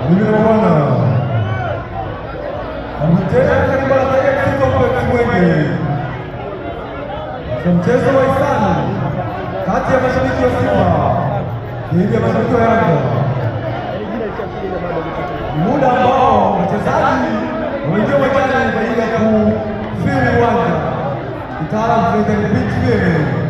Nimeona mchezo katika Mwenge, mchezo wa hisani kati ya mashabiki wa Simba dhidi ya mashabiki wa Yanga, muda ambao wachezaji waingia uwanjani kwa ajili ya kufiri uwanja, kitaalamu tunaita pitch clearing.